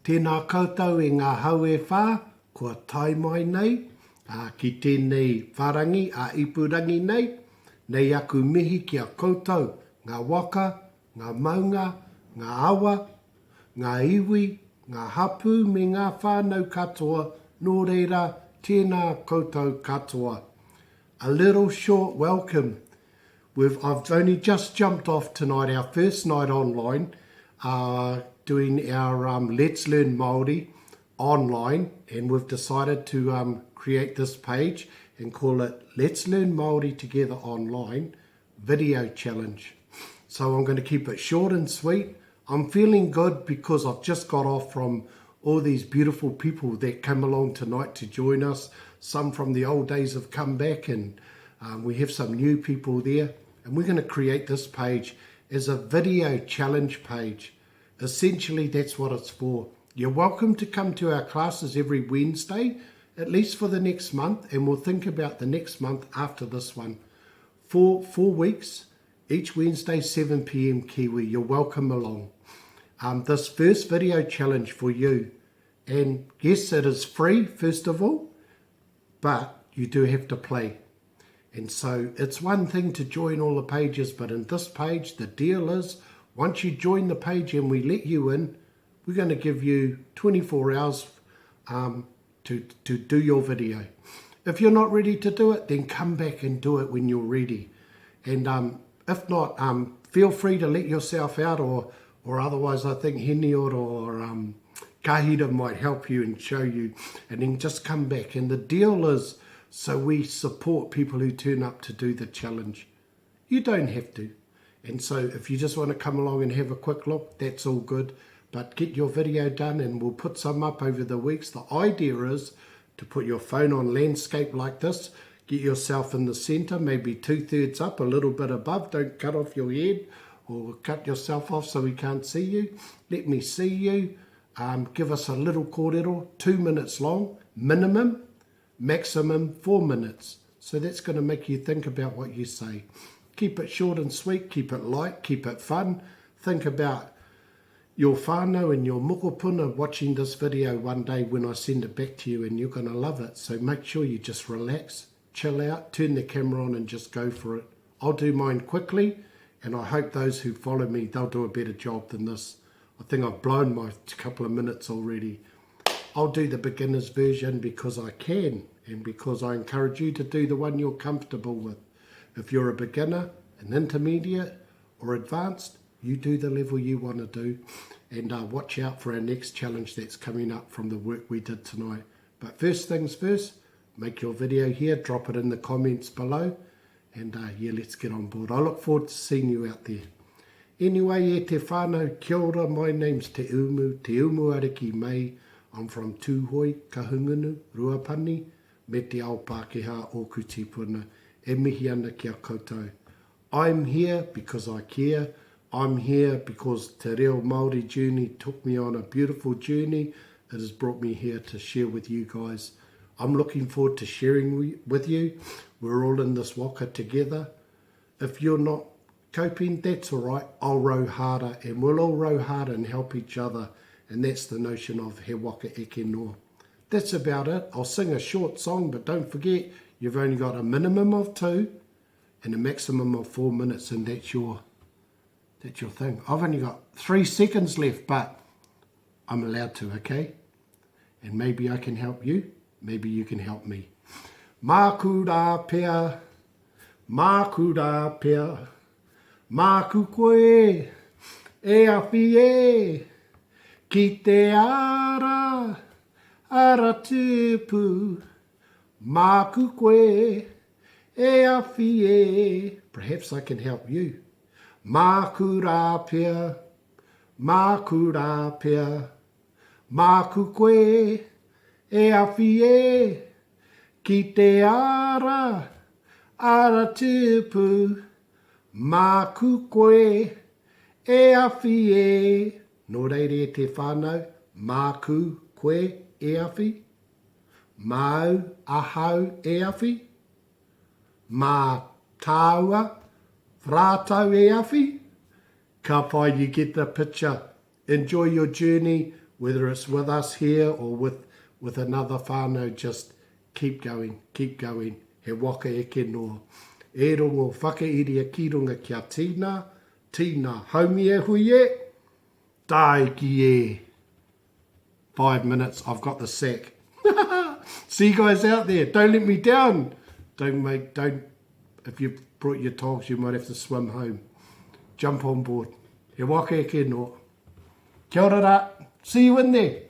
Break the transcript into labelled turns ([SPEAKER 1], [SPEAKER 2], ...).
[SPEAKER 1] Tēnā koutou e ngā haue whā, kua tai mai nei, ki tēnei wharangi a ipurangi nei, nei aku mihi ki a koutou, ngā waka, ngā maunga, ngā awa, ngā iwi, ngā hapu me ngā whānau katoa, nō reira, tēnā koutou katoa. A little short welcome. I've only just jumped off tonight, our first night online, doing our Let's Learn Māori online, and we've decided to create this page and call it Let's Learn Māori Together Online Video Challenge. So I'm going to keep it short and sweet. I'm feeling good because I've just got off from all these beautiful people that came along tonight to join us. Some from the old days have come back, and we have some new people there. And we're going to create this page as a video challenge page. Essentially, that's what it's for. You're welcome to come to our classes every Wednesday, at least for the next month, and we'll think about the next month after this one. For 4 weeks, each Wednesday, 7 p.m. Kiwi. You're welcome along. This first video challenge for you, and yes, it is free, first of all, but you do have to play. And so it's one thing to join all the pages, but in this page, the deal is once you join the page and we let you in, we're going to give you 24 hours to do your video. If you're not ready to do it, then come back and do it when you're ready. And if not, feel free to let yourself out, or otherwise I think Henior or Kahira might help you and show you, and then just come back. And the deal is, so we support people who turn up to do the challenge. You don't have to. And so if you just want to come along and have a quick look, that's all good. But get your video done and we'll put some up over the weeks. The idea is to put your phone on landscape like this, get yourself in the center, maybe 2/3 up, a little bit above. Don't cut off your head or cut yourself off so we can't see you. Let me see you. Give us a little kōrero, 2 minutes long, minimum. Maximum 4 minutes. So that's going to make you think about what you say. Keep it short and sweet, keep it light, keep it fun. Think about your whānau and your mokopuna watching this video one day when I send it back to you, and you're going to love it. So make sure you just relax, chill out, turn the camera on and just go for it. I'll do mine quickly, and I hope those who follow me, they'll do a better job than this. I think I've blown my couple of minutes already. I'll do the beginner's version because I can, and because I encourage you to do the one you're comfortable with. If you're a beginner, an intermediate or advanced, you do the level you want to do, and watch out for our next challenge that's coming up from the work we did tonight. But first things first, make your video here, drop it in the comments below, and yeah, let's get on board. I look forward to seeing you out there. Anyway, e te whānau, kia ora, my name's Te Umu Ariki Mei. I'm from Tūhoi, Kahungunu, Ruapani, me te ao Pākehā o Kutipuna, e mihi ana kia koutou. I'm here because I care. I'm here because Te Reo Māori journey took me on a beautiful journey. It has brought me here to share with you guys. I'm looking forward to sharing with you. We're all in this waka together. If you're not coping, that's all right. I'll row harder, and we'll all row harder and help each other. And that's the notion of he waka eke noa. That's about it. I'll sing a short song, but don't forget, you've only got a minimum of 2 and a maximum of 4 minutes, and that's your thing. I've only got 3 seconds left, but I'm allowed to, okay? And maybe I can help you. Maybe you can help me. Māku rā pea, māku rā pea, māku koe, e awhi e. Ki te ara, ara tupu, māku koe, e awhi e. Perhaps I can help you. Māku rā pea, māku rā pea, māku koe, e awhi e. Ki te ara, ara tupu, māku koe, e awhi e. Nō reire te whānau, māku, koe, e awhi. Māu, ahau, e awhi. Mā tāua, rātau e awhi. Ka pai, you get the picture. Enjoy your journey. whether it's with us here or with another whānau, just keep going. He waka e ke noa. E rongo whakairia ki runga kia tīna, haumi e hui e, tai ki e. 5 minutes, I've got the sack. See you guys out there, don't let me down. If you've brought your togs, you might have to swim home. Jump on board. He waka e ke noa. Kia ora ra, see you in there.